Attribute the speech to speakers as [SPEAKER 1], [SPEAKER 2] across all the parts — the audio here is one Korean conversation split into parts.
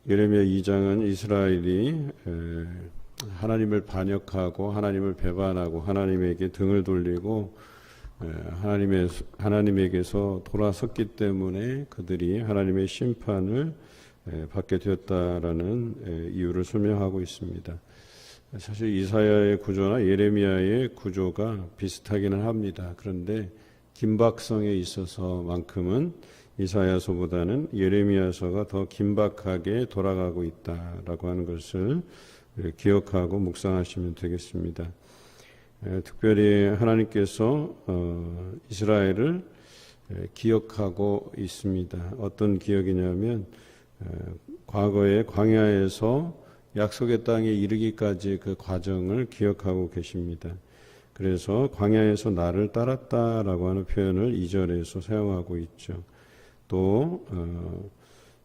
[SPEAKER 1] 예레미야 2장은 이스라엘이 하나님을 반역하고 하나님을 배반하고 하나님에게 등을 돌리고 하나님에게서 돌아섰기 때문에 그들이 하나님의 심판을 받게 되었다라는 이유를 설명하고 있습니다. 사실 이사야의 구조나 예레미야의 구조가 비슷하기는 합니다. 그런데 긴박성에 있어서만큼은 이사야서보다는 예레미야서가 더 긴박하게 돌아가고 있다라고 하는 것을 기억하고 묵상하시면 되겠습니다. 특별히 하나님께서 이스라엘을 기억하고 있습니다. 어떤 기억이냐면 과거에 광야에서 약속의 땅에 이르기까지 그 과정을 기억하고 계십니다. 그래서 광야에서 나를 따랐다라고 하는 표현을 2절에서 사용하고 있죠. 또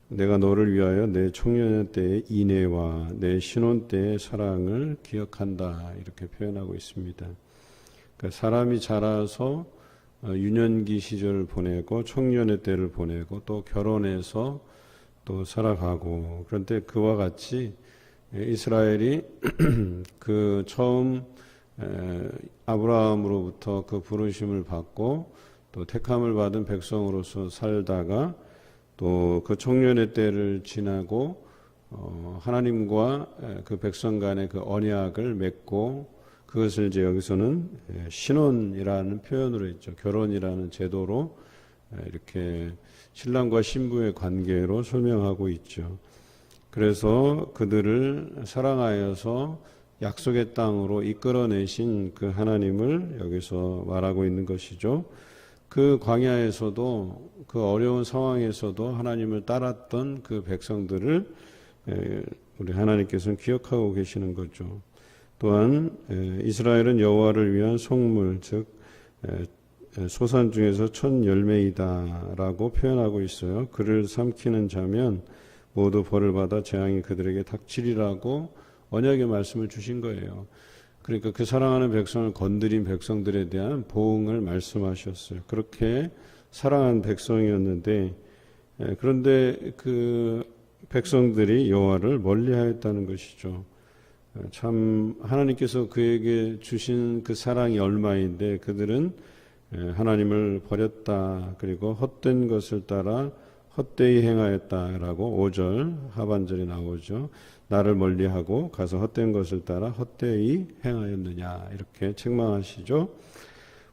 [SPEAKER 1] 내가 너를 위하여 내 청년 때의 인애와 내 신혼 때의 사랑을 기억한다 이렇게 표현하고 있습니다. 그러니까 사람이 자라서 유년기 시절을 보내고 청년의 때를 보내고 또 결혼해서 또 살아가고, 그런데 그와 같이 이스라엘이 그 처음 아브라함으로부터 그 부르심을 받고 또 택함을 받은 백성으로서 살다가 또 그 청년의 때를 지나고 하나님과 그 백성 간의 그 언약을 맺고, 그것을 이제 여기서는 신혼이라는 표현으로 했죠. 결혼이라는 제도로 이렇게 신랑과 신부의 관계로 설명하고 있죠. 그래서 그들을 사랑하여서 약속의 땅으로 이끌어내신 그 하나님을 여기서 말하고 있는 것이죠. 그 광야에서도 그 어려운 상황에서도 하나님을 따랐던 그 백성들을 우리 하나님께서는 기억하고 계시는 거죠. 또한 이스라엘은 여호와를 위한 성물, 즉 소산 중에서 첫 열매이다라고 표현하고 있어요. 그를 삼키는 자면 모두 벌을 받아 재앙이 그들에게 닥치리라고 언약의 말씀을 주신 거예요. 그러니까 그 사랑하는 백성을 건드린 백성들에 대한 보응을 말씀하셨어요. 그렇게 사랑한 백성이었는데, 그런데 그 백성들이 여호와를 멀리하였다는 것이죠. 참 하나님께서 그에게 주신 그 사랑이 얼마인데 그들은 하나님을 버렸다, 그리고 헛된 것을 따라 헛되이 행하였다라고 5절 하반절에 나오죠. 나를 멀리하고 가서 헛된 것을 따라 헛되이 행하였느냐 이렇게 책망하시죠.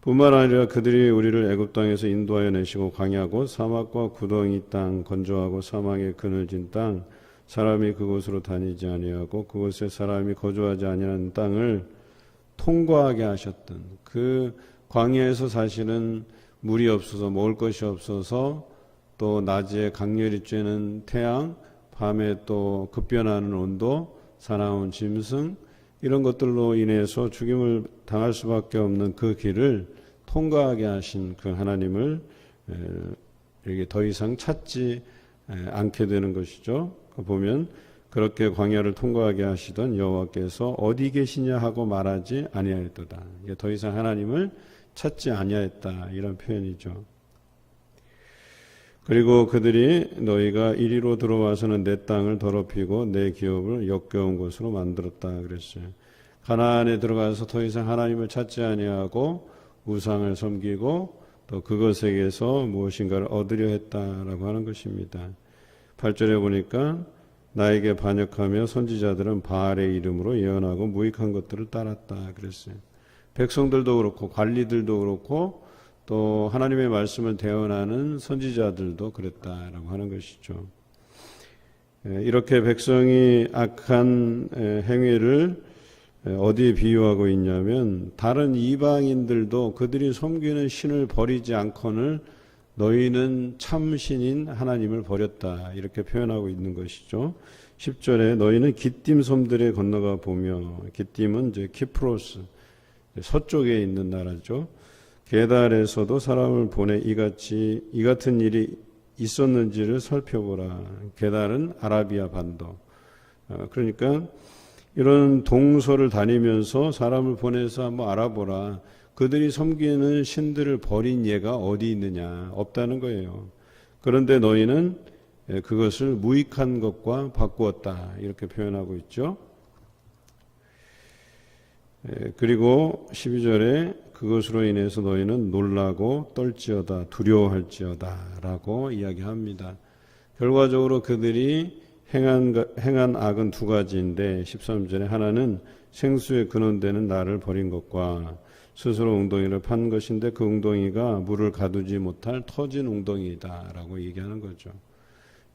[SPEAKER 1] 뿐만 아니라 그들이 우리를 애굽 땅에서 인도하여 내시고 광야고 사막과 구덩이 땅, 건조하고 사망의 그늘진 땅, 사람이 그곳으로 다니지 아니하고 그곳에 사람이 거주하지 아니하는 땅을 통과하게 하셨던 그 광야에서 사실은 물이 없어서 먹을 것이 없어서 또 낮에 강렬히 쬐는 태양, 밤에 또 급변하는 온도, 사나운 짐승, 이런 것들로 인해서 죽임을 당할 수밖에 없는 그 길을 통과하게 하신 그 하나님을 이렇게 더 이상 찾지 않게 되는 것이죠. 보면 그렇게 광야를 통과하게 하시던 여호와께서 어디 계시냐 하고 말하지 아니하였도다. 이게 더 이상 하나님을 찾지 아니하였다 이런 표현이죠. 그리고 그들이 너희가 이리로 들어와서는 내 땅을 더럽히고 내 기업을 역겨운 곳으로 만들었다 그랬어요. 가나안에 들어가서 더 이상 하나님을 찾지 아니하고 우상을 섬기고 또 그것에게서 무엇인가를 얻으려 했다라고 하는 것입니다. 8절에 보니까 나에게 반역하며 선지자들은 바알의 이름으로 예언하고 무익한 것들을 따랐다 그랬어요. 백성들도 그렇고 관리들도 그렇고 또 하나님의 말씀을 대언하는 선지자들도 그랬다라고 하는 것이죠. 이렇게 백성이 악한 행위를 어디에 비유하고 있냐면 다른 이방인들도 그들이 섬기는 신을 버리지 않거늘 너희는 참신인 하나님을 버렸다 이렇게 표현하고 있는 것이죠. 10절에 너희는 기띔 섬들에 건너가 보며, 기띔은 이제 키프로스 서쪽에 있는 나라죠. 게달에서도 사람을 보내 이 같은 일이 있었는지를 살펴보라. 게달은 아라비아 반도. 그러니까 이런 동서를 다니면서 사람을 보내서 한번 알아보라. 그들이 섬기는 신들을 버린 예가 어디 있느냐? 없다는 거예요. 그런데 너희는 그것을 무익한 것과 바꾸었다 이렇게 표현하고 있죠. 그리고 12절에 그것으로 인해서 너희는 놀라고 떨지어다 두려워할지어다 라고 이야기합니다. 결과적으로 그들이 행한 악은 두 가지인데 13절에 하나는 생수의 근원되는 나를 버린 것과 스스로 웅덩이를 판 것인데 그 웅덩이가 물을 가두지 못할 터진 웅덩이다 라고 얘기하는 거죠.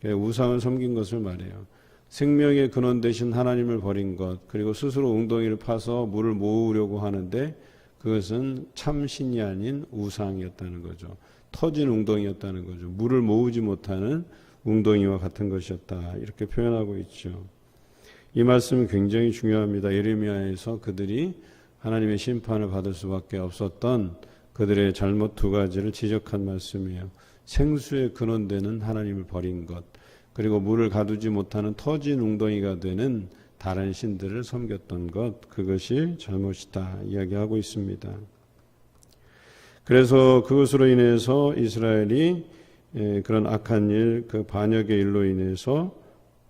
[SPEAKER 1] 우상을 섬긴 것을 말해요. 생명의 근원 되신 하나님을 버린 것, 그리고 스스로 웅덩이를 파서 물을 모으려고 하는데 그것은 참신이 아닌 우상이었다는 거죠. 터진 웅덩이였다는 거죠. 물을 모으지 못하는 웅덩이와 같은 것이었다 이렇게 표현하고 있죠. 이 말씀은 굉장히 중요합니다. 예레미야에서 그들이 하나님의 심판을 받을 수밖에 없었던 그들의 잘못 두 가지를 지적한 말씀이에요. 생수의 근원되는 하나님을 버린 것, 그리고 물을 가두지 못하는 터진 웅덩이가 되는 다른 신들을 섬겼던 것, 그것이 잘못이다 이야기하고 있습니다. 그래서 그것으로 인해서 이스라엘이 그런 악한 일, 그 반역의 일로 인해서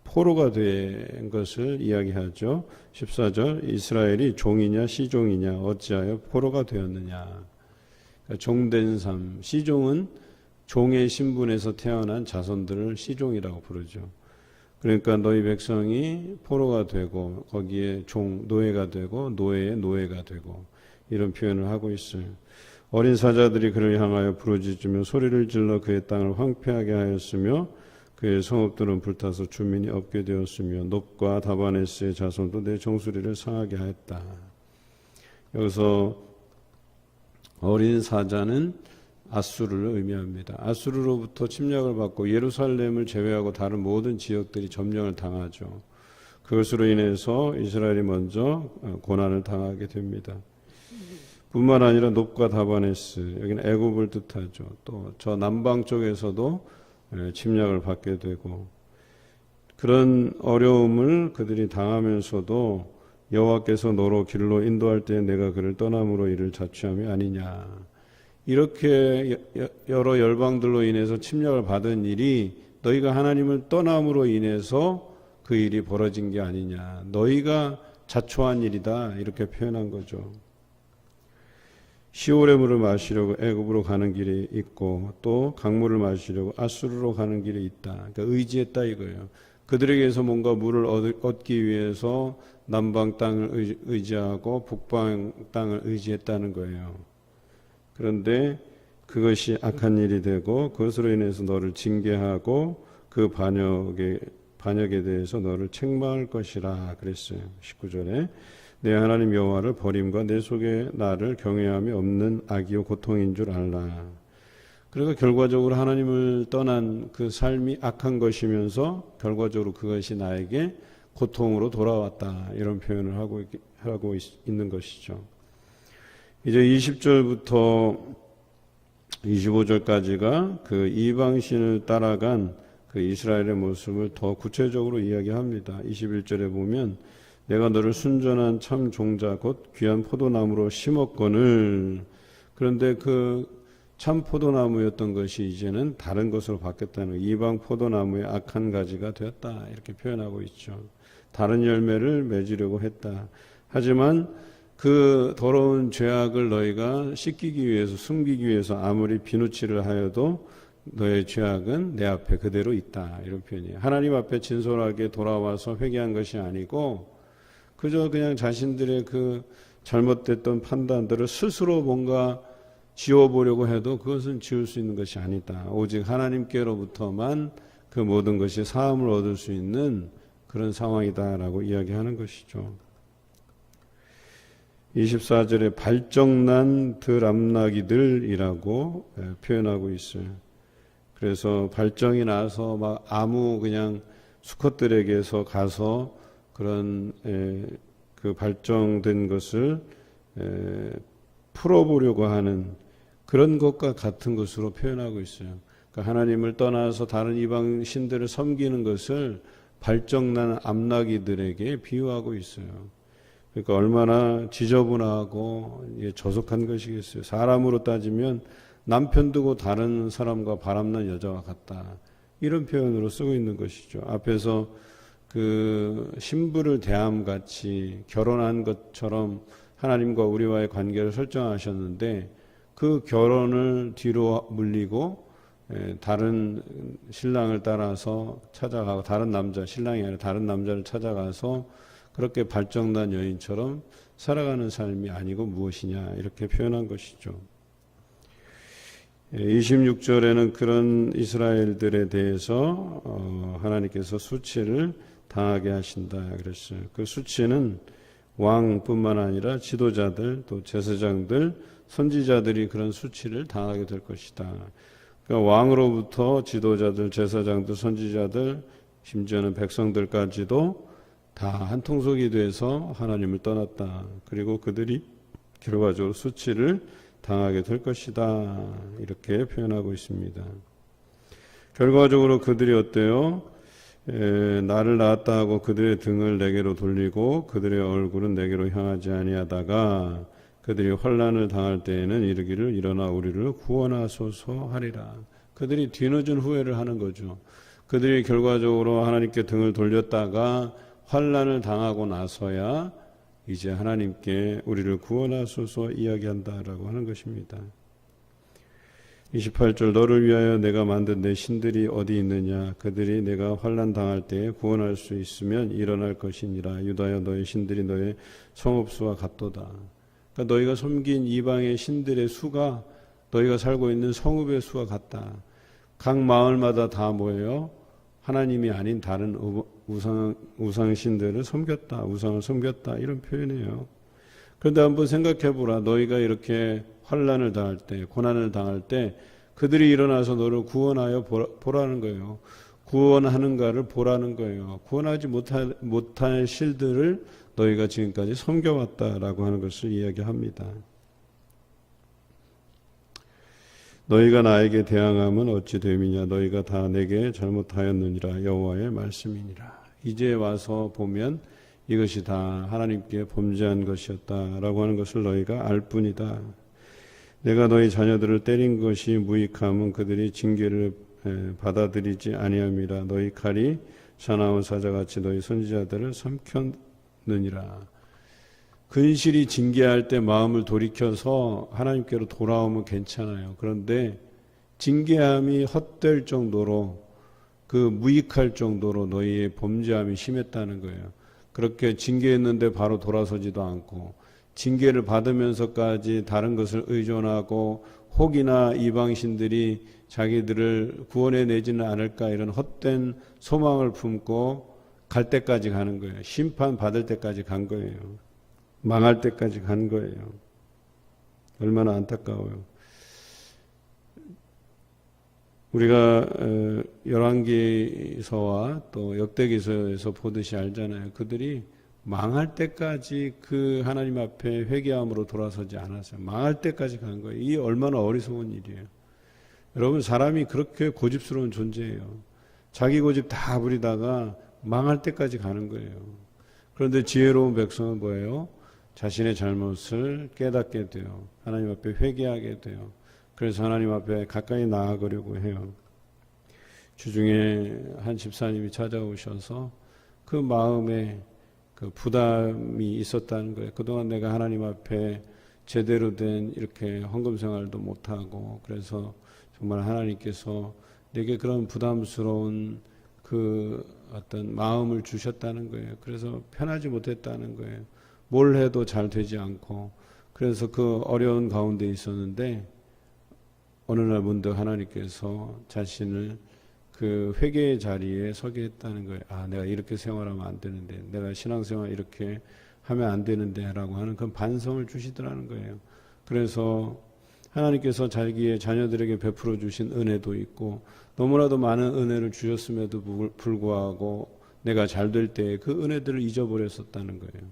[SPEAKER 1] 포로가 된 것을 이야기하죠. 14절 이스라엘이 종이냐 시종이냐 어찌하여 포로가 되었느냐. 그러니까 종된 삶, 시종은 종의 신분에서 태어난 자손들을 시종이라고 부르죠. 그러니까 너희 백성이 포로가 되고 거기에 종, 노예가 되고 노예의 노예가 되고 이런 표현을 하고 있어요. 어린 사자들이 그를 향하여 부르짖으며 소리를 질러 그의 땅을 황폐하게 하였으며 그의 성읍들은 불타서 주민이 없게 되었으며 놉과 다바네스의 자손도 내 종소리를 상하게 하였다. 여기서 어린 사자는 아수르를 의미합니다. 아수르로부터 침략을 받고 예루살렘을 제외하고 다른 모든 지역들이 점령을 당하죠. 그것으로 인해서 이스라엘이 먼저 고난을 당하게 됩니다. 뿐만 아니라 놉과 다바네스, 여기는 애굽을 뜻하죠. 또 저 남방 쪽에서도 침략을 받게 되고 그런 어려움을 그들이 당하면서도 여호와께서 너로 길로 인도할 때 내가 그를 떠남으로 이를 자취함이 아니냐. 이렇게 여러 열방들로 인해서 침략을 받은 일이 너희가 하나님을 떠남으로 인해서 그 일이 벌어진 게 아니냐. 너희가 자초한 일이다. 이렇게 표현한 거죠. 시올의 물을 마시려고 애굽으로 가는 길이 있고 또 강물을 마시려고 아수르로 가는 길이 있다. 그러니까 의지했다 이거예요. 그들에게서 뭔가 물을 얻기 위해서 남방 땅을 의지하고 북방 땅을 의지했다는 거예요. 그런데 그것이 악한 일이 되고 그것으로 인해서 너를 징계하고 그 반역에 대해서 너를 책망할 것이라 그랬어요. 19절에 내 하나님 여호와를 버림과 내 속에 나를 경외함이 없는 악이요 고통인 줄 알라. 그러니까 결과적으로 하나님을 떠난 그 삶이 악한 것이면서 결과적으로 그것이 나에게 고통으로 돌아왔다. 이런 표현을 하고 있는 것이죠. 이제 20절부터 25절까지가 그 이방신을 따라간 그 이스라엘의 모습을 더 구체적으로 이야기합니다. 21절에 보면 내가 너를 순전한 참 종자 곧 귀한 포도나무로 심었거늘. 그런데 그 참 포도나무였던 것이 이제는 다른 것으로 바뀌었다는 이방 포도나무의 악한 가지가 되었다. 이렇게 표현하고 있죠. 다른 열매를 맺으려고 했다. 하지만 그 더러운 죄악을 너희가 씻기기 위해서 숨기기 위해서 아무리 비누칠을 하여도 너의 죄악은 내 앞에 그대로 있다. 이런 표현이에요. 하나님 앞에 진솔하게 돌아와서 회개한 것이 아니고 그저 그냥 자신들의 그 잘못됐던 판단들을 스스로 뭔가 지워보려고 해도 그것은 지울 수 있는 것이 아니다. 오직 하나님께로부터만 그 모든 것이 사함을 얻을 수 있는 그런 상황이다라고 이야기하는 것이죠. 24절에 발정난 들암나기들이라고 표현하고 있어요. 그래서 발정이 나서 막 아무 그냥 수컷들에게서 가서 그런 그 발정된 것을 풀어보려고 하는 그런 것과 같은 것으로 표현하고 있어요. 그러니까 하나님을 떠나서 다른 이방 신들을 섬기는 것을 발정난 암나기들에게 비유하고 있어요. 그러니까 얼마나 지저분하고 저속한 것이겠어요. 사람으로 따지면 남편 두고 다른 사람과 바람난 여자와 같다. 이런 표현으로 쓰고 있는 것이죠. 앞에서 그 신부를 대함같이 결혼한 것처럼 하나님과 우리와의 관계를 설정하셨는데 그 결혼을 뒤로 물리고 다른 신랑을 따라서 찾아가고 다른 남자, 신랑이 아니라 다른 남자를 찾아가서 그렇게 발정난 여인처럼 살아가는 삶이 아니고 무엇이냐 이렇게 표현한 것이죠. 26절에는 그런 이스라엘들에 대해서 하나님께서 수치를 당하게 하신다 그랬어요. 그 수치는 왕뿐만 아니라 지도자들 또 제사장들 선지자들이 그런 수치를 당하게 될 것이다. 그러니까 왕으로부터 지도자들 제사장들 선지자들 심지어는 백성들까지도 다 한통속이 돼서 하나님을 떠났다. 그리고 그들이 결과적으로 수치를 당하게 될 것이다. 이렇게 표현하고 있습니다. 결과적으로 그들이 어때요? 나를 낳았다 하고 그들의 등을 내게로 돌리고 그들의 얼굴은 내게로 향하지 아니하다가 그들이 환난을 당할 때에는 이르기를 일어나 우리를 구원하소서 하리라. 그들이 뒤늦은 후회를 하는 거죠. 그들이 결과적으로 하나님께 등을 돌렸다가 환난을 당하고 나서야 이제 하나님께 우리를 구원하소서 이야기한다라고 하는 것입니다. 28절 너를 위하여 내가 만든 내 신들이 어디 있느냐 그들이 내가 환난 당할 때에 구원할 수 있으면 일어날 것이니라. 유다여 너의 신들이 너의 성읍수와 같도다. 그러니까 너희가 섬긴 이방의 신들의 수가 너희가 살고 있는 성읍의 수와 같다. 각 마을마다 다 뭐예요? 하나님이 아닌 다른 우상신들을 섬겼다. 우상을 섬겼다. 이런 표현이에요. 그런데 한번 생각해 보라. 너희가 이렇게 환난을 당할 때, 고난을 당할 때 그들이 일어나서 너를 구원하여 보라는 거예요. 구원하는가를 보라는 거예요. 구원하지 못할 신들을 너희가 지금까지 섬겨왔다라고 하는 것을 이야기합니다. 너희가 나에게 대항함은 어찌 됨이냐 너희가 다 내게 잘못하였느니라 여호와의 말씀이니라. 이제 와서 보면 이것이 다 하나님께 범죄한 것이었다라고 하는 것을 너희가 알 뿐이다. 내가 너희 자녀들을 때린 것이 무익함은 그들이 징계를 받아들이지 아니함이라. 너희 칼이 사나운 사자같이 너희 선지자들을 삼켰느니라. 근실이 징계할 때 마음을 돌이켜서 하나님께로 돌아오면 괜찮아요. 그런데 징계함이 헛될 정도로 그 무익할 정도로 너희의 범죄함이 심했다는 거예요. 그렇게 징계했는데 바로 돌아서지도 않고 징계를 받으면서까지 다른 것을 의존하고 혹이나 이방신들이 자기들을 구원해 내지는 않을까 이런 헛된 소망을 품고 갈 때까지 가는 거예요. 심판 받을 때까지 간 거예요. 망할 때까지 간 거예요. 얼마나 안타까워요. 우리가 열왕기서와 또 역대기서에서 보듯이 알잖아요. 그들이 망할 때까지 그 하나님 앞에 회개함으로 돌아서지 않았어요. 망할 때까지 간 거예요. 이게 얼마나 어리석은 일이에요. 여러분 사람이 그렇게 고집스러운 존재예요. 자기 고집 다 부리다가 망할 때까지 가는 거예요. 그런데 지혜로운 백성은 뭐예요? 자신의 잘못을 깨닫게 돼요. 하나님 앞에 회개하게 돼요. 그래서 하나님 앞에 가까이 나아가려고 해요. 주중에 한 집사님이 찾아오셔서 그 마음에 그 부담이 있었다는 거예요. 그동안 내가 하나님 앞에 제대로 된 이렇게 헌금 생활도 못하고 그래서 정말 하나님께서 내게 그런 부담스러운 그 어떤 마음을 주셨다는 거예요. 그래서 편하지 못했다는 거예요. 뭘 해도 잘 되지 않고 그래서 그 어려운 가운데 있었는데 어느 날 문득 하나님께서 자신을 그 회개의 자리에 서게 했다는 거예요. 아, 내가 이렇게 생활하면 안 되는데, 내가 신앙생활 이렇게 하면 안 되는데 라고 하는 그런 반성을 주시더라는 거예요. 그래서 하나님께서 자기의 자녀들에게 베풀어 주신 은혜도 있고 너무나도 많은 은혜를 주셨음에도 불구하고 내가 잘 될 때 그 은혜들을 잊어버렸었다는 거예요.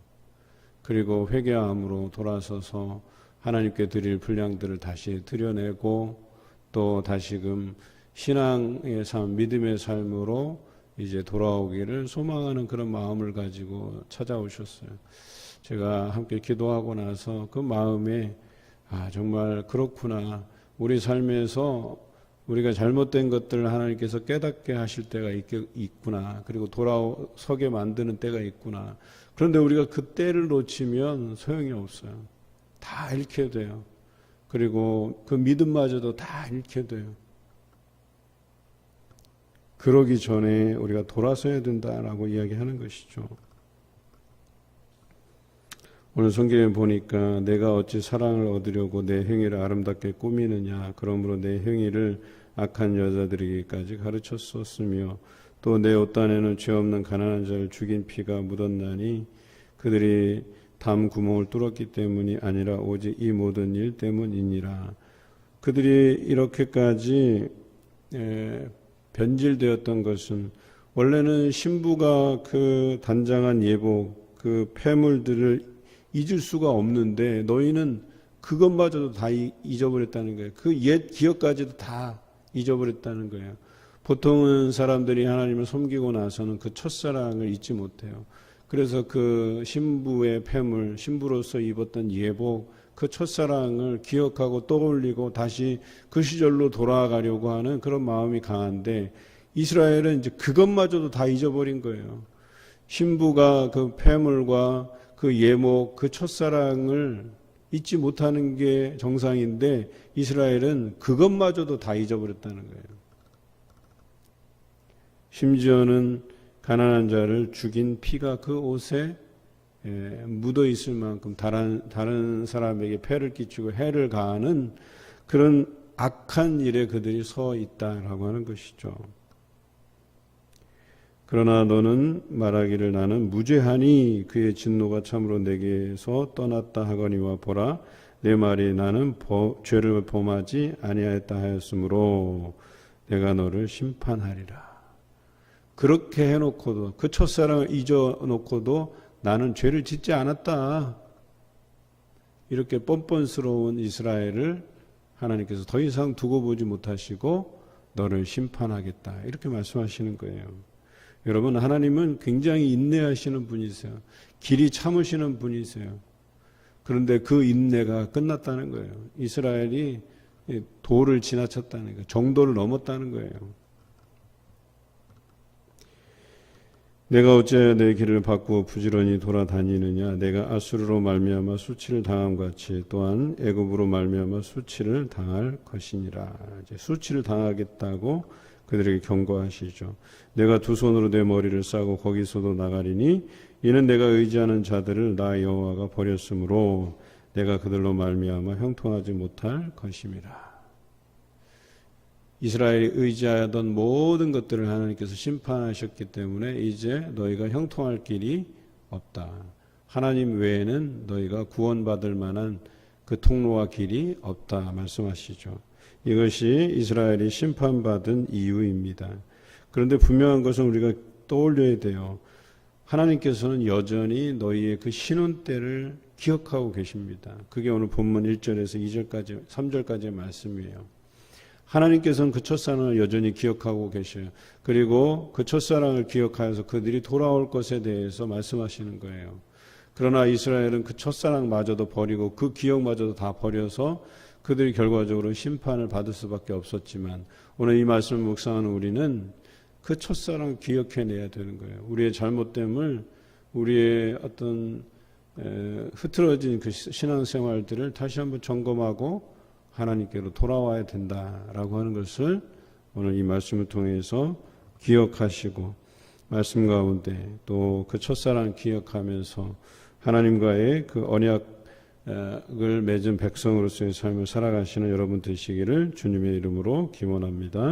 [SPEAKER 1] 그리고 회개함으로 돌아서서 하나님께 드릴 분량들을 다시 드려내고 또 다시금 신앙의 삶, 믿음의 삶으로 이제 돌아오기를 소망하는 그런 마음을 가지고 찾아오셨어요. 제가 함께 기도하고 나서 그 마음에 아 정말 그렇구나. 우리 삶에서 우리가 잘못된 것들을 하나님께서 깨닫게 하실 때가 있구나. 그리고 돌아서게 만드는 때가 있구나. 그런데 우리가 그 때를 놓치면 소용이 없어요. 다 잃게 돼요. 그리고 그 믿음마저도 다 잃게 돼요. 그러기 전에 우리가 돌아서야 된다라고 이야기하는 것이죠. 오늘 성경에 보니까 내가 어찌 사랑을 얻으려고 내 행위를 아름답게 꾸미느냐. 그러므로 내 행위를 악한 여자들에게까지 가르쳤었으며 또 내 옷단에는 죄 없는 가난한 자를 죽인 피가 묻었나니 그들이 담 구멍을 뚫었기 때문이 아니라 오직 이 모든 일 때문이니라. 그들이 이렇게까지 변질되었던 것은 원래는 신부가 그 단장한 예복, 그 폐물들을 잊을 수가 없는데 너희는 그것마저도 다 잊어버렸다는 거예요. 그 옛 기억까지도 다 잊어버렸다는 거예요. 보통은 사람들이 하나님을 섬기고 나서는 그 첫사랑을 잊지 못해요. 그래서 그 신부의 폐물, 신부로서 입었던 예복, 그 첫사랑을 기억하고 떠올리고 다시 그 시절로 돌아가려고 하는 그런 마음이 강한데 이스라엘은 이제 그것마저도 다 잊어버린 거예요. 신부가 그 폐물과 그 예목, 그 첫사랑을 잊지 못하는 게 정상인데 이스라엘은 그것마저도 다 잊어버렸다는 거예요. 심지어는 가난한 자를 죽인 피가 그 옷에 묻어 있을 만큼 다른 사람에게 폐를 끼치고 해를 가하는 그런 악한 일에 그들이 서 있다라고 하는 것이죠. 그러나 너는 말하기를 나는 무죄하니 그의 진노가 참으로 내게서 떠났다 하거니와 보라 내 말이 나는 죄를 범하지 아니하였다 하였으므로 내가 너를 심판하리라. 그렇게 해놓고도 그 첫사랑을 잊어놓고도 나는 죄를 짓지 않았다. 이렇게 뻔뻔스러운 이스라엘을 하나님께서 더 이상 두고 보지 못하시고 너를 심판하겠다. 이렇게 말씀하시는 거예요. 여러분 하나님은 굉장히 인내하시는 분이세요. 길이 참으시는 분이세요. 그런데 그 인내가 끝났다는 거예요. 이스라엘이 도를 지나쳤다는 거예요. 정도를 넘었다는 거예요. 내가 어찌하여 내 길을 바꾸어 부지런히 돌아다니느냐. 내가 아수르로 말미암아 수치를 당함 같이 또한 애굽으로 말미암아 수치를 당할 것이니라. 이제 수치를 당하겠다고 그들에게 경고하시죠. 내가 두 손으로 내 머리를 싸고 거기서도 나가리니 이는 내가 의지하는 자들을 나 여호와가 버렸으므로 내가 그들로 말미암아 형통하지 못할 것임이라. 이스라엘이 의지하던 모든 것들을 하나님께서 심판하셨기 때문에 이제 너희가 형통할 길이 없다. 하나님 외에는 너희가 구원받을 만한 그 통로와 길이 없다 말씀하시죠. 이것이 이스라엘이 심판받은 이유입니다. 그런데 분명한 것은 우리가 떠올려야 돼요. 하나님께서는 여전히 너희의 그 신혼 때를 기억하고 계십니다. 그게 오늘 본문 1절에서 2절까지 3절까지의 말씀이에요. 하나님께서는 그 첫사랑을 여전히 기억하고 계셔요. 그리고 그 첫사랑을 기억하여서 그들이 돌아올 것에 대해서 말씀하시는 거예요. 그러나 이스라엘은 그 첫사랑마저도 버리고 그 기억마저도 다 버려서 그들이 결과적으로 심판을 받을 수밖에 없었지만 오늘 이 말씀을 묵상하는 우리는 그 첫사랑을 기억해내야 되는 거예요. 우리의 잘못됨을, 우리의 어떤 흐트러진 그 신앙생활들을 다시 한번 점검하고 하나님께로 돌아와야 된다라고 하는 것을 오늘 이 말씀을 통해서 기억하시고 말씀 가운데 또 그 첫사랑을 기억하면서 하나님과의 그 언약을 맺은 백성으로서의 삶을 살아가시는 여러분 되시기를 주님의 이름으로 기원합니다.